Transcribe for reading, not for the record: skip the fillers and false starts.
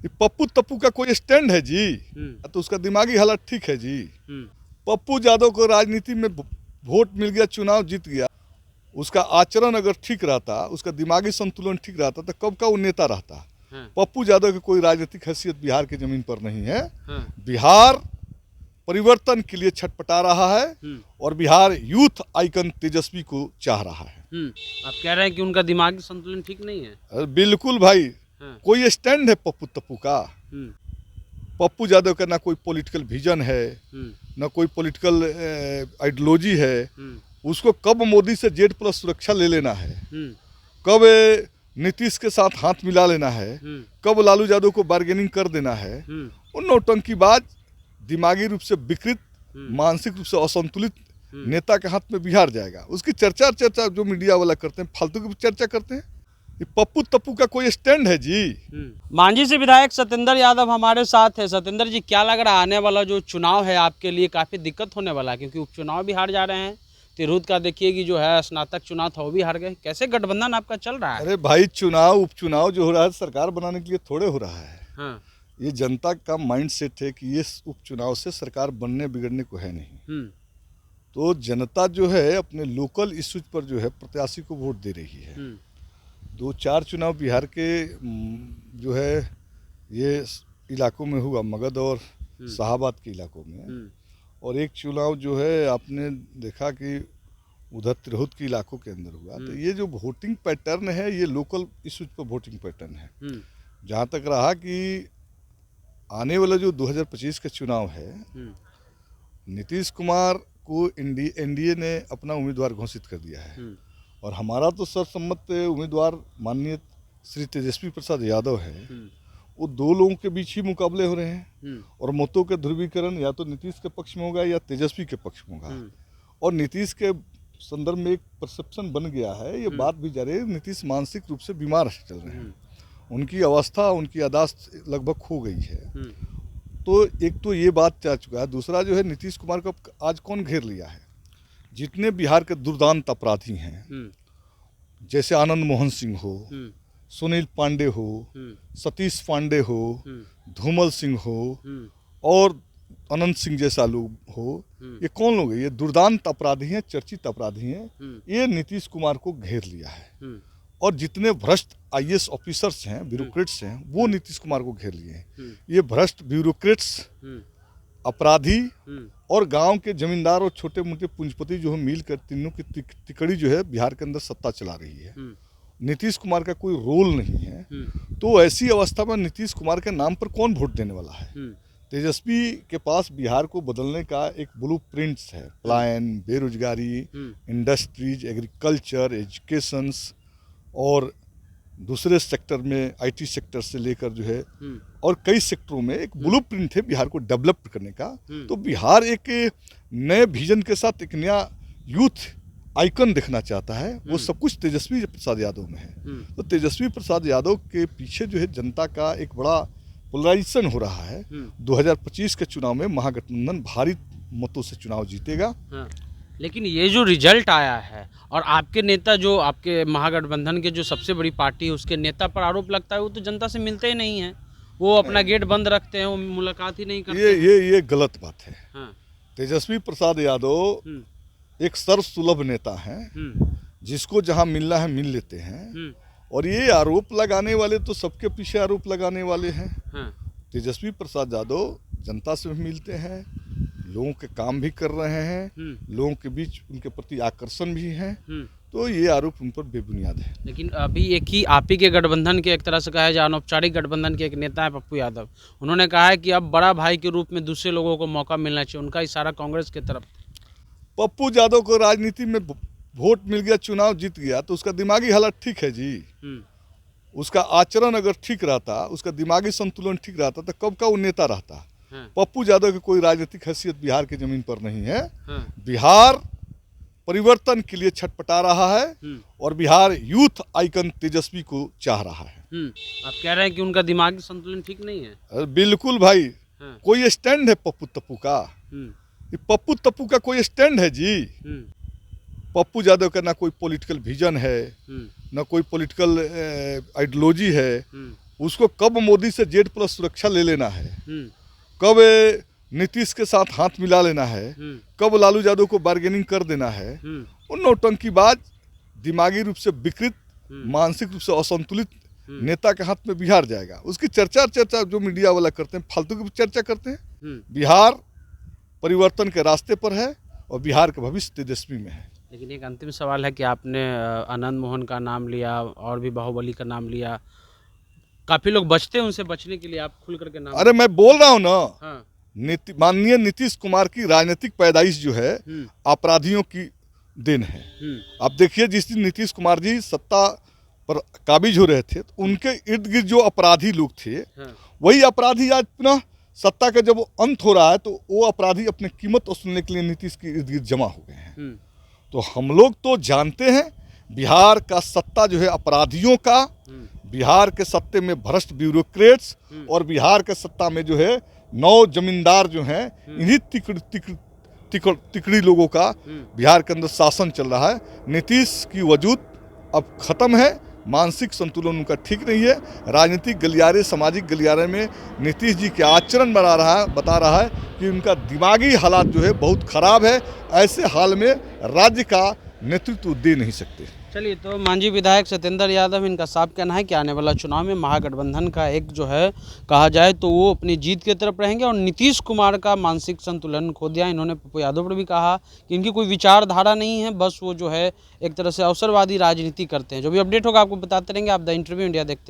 ये पप्पू तप्पू का कोई स्टैंड है जी? तो उसका दिमागी हालत ठीक है जी। पप्पू यादव को राजनीति में वोट मिल गया, चुनाव जीत गया, उसका आचरण अगर ठीक रहता, उसका दिमागी संतुलन ठीक रहता तो कब का वो नेता रहता। पप्पू यादव की कोई राजनीतिक हैसियत बिहार की जमीन पर नहीं है। बिहार परिवर्तन के लिए छटपटा रहा है और बिहार यूथ आइकन तेजस्वी को चाह रहा है। आप कह रहे हैं कि उनका दिमागी संतुलन ठीक नहीं है? बिल्कुल भाई, कोई स्टैंड है पप्पू तप्पू का? पप्पू यादव का ना कोई पॉलिटिकल विजन है, ना कोई पॉलिटिकल आइडियोलॉजी है। उसको कब मोदी से Z+ सुरक्षा ले लेना है, कब नीतीश के साथ हाथ मिला लेना है, कब लालू यादव को बार्गेनिंग कर देना है। उन नौटंकीबाज, दिमागी रूप से विकृत, मानसिक रूप से असंतुलित नेता के हाथ में बिहार जाएगा। उसकी चर्चा जो मीडिया वाला करते हैं, फालतू की चर्चा करते हैं। ये पप्पू तप्पू का कोई स्टैंड है जी? मांझी से विधायक सत्येंद्र यादव हमारे साथ है। सत्येंद्र जी, क्या लग रहा है आने वाला जो चुनाव है आपके लिए काफ़ी दिक्कत होने वाला है, क्योंकि उपचुनाव भी हार जा रहे हैं। तिरहुत का देखिए कि जो है स्नातक चुनाव था वो भी हार गए। कैसे गठबंधन आपका चल रहा है? अरे भाई, चुनाव उपचुनाव जो हो रहा है सरकार बनाने के लिए थोड़े हो रहा है। ये जनता का माइंड सेट है कि ये उपचुनाव से सरकार बनने बिगड़ने को है नहीं। तो जनता जो है अपने लोकल इश्यूज पर जो है प्रत्याशी को वोट दे रही है। 2-4 चुनाव बिहार के जो है ये इलाकों में हुआ, मगध और शाहाबाद के इलाकों में। और एक चुनाव जो है आपने देखा कि उधर तिरहुत के इलाकों के अंदर हुआ। तो ये जो वोटिंग पैटर्न है ये लोकल इश्यूज पर वोटिंग पैटर्न है। जहाँ तक रहा कि आने वाला जो 2025 का चुनाव है, नीतीश कुमार को एनडीए ने अपना उम्मीदवार घोषित कर दिया है और हमारा तो सर्वसम्मत उम्मीदवार माननीय श्री तेजस्वी प्रसाद यादव है। वो 2 लोगों के बीच ही मुकाबले हो रहे हैं और मतों के ध्रुवीकरण या तो नीतीश के पक्ष में होगा या तेजस्वी के पक्ष में होगा। और नीतीश के संदर्भ में एक परसेप्शन बन गया है, ये बात भी जा रही है, नीतीश मानसिक रूप से बीमार चल रहे हैं। उनकी अवस्था, उनकी यादाश्त लगभग खो गई है। तो एक तो ये बात जा चुका है। दूसरा जो है, नीतीश कुमार को आज कौन घेर लिया है? जितने बिहार के दुर्दांत अपराधी हैं, जैसे आनंद मोहन सिंह हो, सुनील पांडे हो, सतीश पांडे हो, धूमल सिंह हो और अनंत सिंह जैसा लोग हो, ये कौन लोग हैं? ये दुर्दांत अपराधी हैं, चर्चित अपराधी हैं। ये नीतीश कुमार को घेर लिया है। और जितने भ्रष्ट IAS ऑफिसर्स हैं, ब्यूरोक्रेट्स हैं, वो नीतीश कुमार को घेर लिए हैं। ये भ्रष्ट ब्यूरोक्रेट्स, अपराधी और गांव के जमींदार और छोटे मोटे पूंजीपति जो है मिलकर तीनों की तिकड़ी जो है बिहार के अंदर सत्ता चला रही है। नीतीश कुमार का कोई रोल नहीं है। तो ऐसी अवस्था में नीतीश कुमार के नाम पर कौन वोट देने वाला है? तेजस्वी के पास बिहार को बदलने का एक ब्लूप्रिंट्स है, प्लान, बेरोजगारी, इंडस्ट्रीज, एग्रीकल्चर, एजुकेशन और दूसरे सेक्टर में IT सेक्टर से लेकर जो है और कई सेक्टरों में एक ब्लूप्रिंट है बिहार को डेवलप करने का। तो बिहार एक नए विजन के साथ एक नया यूथ आइकन देखना चाहता है। वो सब कुछ तेजस्वी प्रसाद यादव में है। तो तेजस्वी प्रसाद यादव के पीछे जो है जनता का एक बड़ा पोलराइजेशन हो रहा है। 2025 के चुनाव में महागठबंधन भारी मतों से चुनाव जीतेगा। लेकिन ये जो रिजल्ट आया है और आपके नेता, जो आपके महागठबंधन के जो सबसे बड़ी पार्टी है, उसके नेता पर आरोप लगता है वो तो जनता से मिलते ही नहीं हैं, वो अपना गेट बंद रखते हैं, वो मुलाकात ही नहीं करते। ये गलत बात है। तेजस्वी प्रसाद यादव एक सर्वसुलभ नेता है, जिसको जहां मिलना है मिल लेते हैं। और ये आरोप लगाने वाले तो सबके पीछे आरोप लगाने वाले हैं। तेजस्वी प्रसाद यादव जनता से भी मिलते हैं, लोगों के काम भी कर रहे हैं, लोगों के बीच उनके प्रति आकर्षण भी है। तो ये आरोप उन पर बेबुनियाद है। लेकिन अभी एक ही आप ही के गठबंधन के, एक तरह से कहा जाए अनौपचारिक गठबंधन के एक नेता है पप्पू यादव, उन्होंने कहा है कि अब बड़ा भाई के रूप में दूसरे लोगों को मौका मिलना चाहिए। उनका इशारा कांग्रेस की तरफ। पप्पू यादव को राजनीति में वोट मिल गया, चुनाव जीत गया, तो उसका दिमागी हालत ठीक है जी। उसका आचरण अगर ठीक रहता, उसका दिमागी संतुलन ठीक रहता तो कब का वो नेता रहता। पप्पू यादव की कोई राजनीतिक हैसियत बिहार की जमीन पर नहीं है। बिहार परिवर्तन के लिए छटपटा रहा है और बिहार यूथ आइकन तेजस्वी को चाह रहा है। आप कह रहे हैं कि उनका दिमागी संतुलन ठीक नहीं है? बिल्कुल भाई, कोई स्टैंड है पप्पू तप्पू का? ये पप्पू तप्पू का कोई स्टैंड है जी? पप्पू यादव का ना कोई पॉलिटिकल विजन है, ना कोई पॉलिटिकल आइडियोलॉजी है। उसको कब मोदी से Z+ सुरक्षा ले लेना है, कब नीतीश के साथ हाथ मिला लेना है, कब लालू यादव को बार्गेनिंग कर देना है, उन नौटंकीबाज, दिमागी रूप से विकृत, मानसिक रूप से असंतुलित नेता के हाथ में बिहार जाएगा। उसकी चर्चा जो मीडिया वाला करते हैं, फालतू की चर्चा करते हैं। बिहार परिवर्तन के रास्ते पर है और बिहार का भविष्य तेजस्वी में है। लेकिन एक अंतिम सवाल है कि आपने आनंद मोहन का नाम लिया और भी बाहुबली का नाम लिया, काफी लोग बचते हैं, उनसे बचने के लिए आप खुल करके नाम। अरे मैं बोल रहा हूँ ना, हाँ। माननीय नीतीश कुमार की राजनीतिक पैदाइश जो है अपराधियों की देन है। आप देखिए, जिस दिन नीतीश कुमार जी सत्ता पर काबिज हो रहे थे तो उनके इर्द गिर्द जो अपराधी लोग थे, वही अपराधी आज पुनः सत्ता का जब अंत हो रहा है तो वो अपराधी अपने कीमत वसूलने के लिए नीतीश के इर्द गिर्द जमा हो गए हैं। तो हम लोग तो जानते हैं बिहार का सत्ता जो है अपराधियों का, बिहार के सत्ते में भ्रष्ट ब्यूरोक्रेट्स और बिहार के सत्ता में जो है 9 जमींदार जो हैं, इन्हीं तिकड़ी लोगों का बिहार के अंदर शासन चल रहा है। नीतीश की वजूद अब खत्म है, मानसिक संतुलन उनका ठीक नहीं है। राजनीतिक गलियारे, सामाजिक गलियारे में नीतीश जी के आचरण बता रहा है कि उनका दिमागी हालात जो है बहुत खराब है। ऐसे हाल में राज्य का नेतृत्व दे नहीं सकते। चलिए, तो मांझी विधायक सत्येंद्र यादव, इनका साफ कहना है कि आने वाला चुनाव में महागठबंधन का एक जो है कहा जाए तो वो अपनी जीत की तरफ रहेंगे और नीतीश कुमार का मानसिक संतुलन खो दिया। इन्होंने पप्पू यादव पर भी कहा कि इनकी कोई विचारधारा नहीं है, बस वो जो है एक तरह से अवसरवादी राजनीति करते हैं। जो भी अपडेट होगा आपको बताते रहेंगे। आप द इंटरव्यू इंडिया देखते हैं।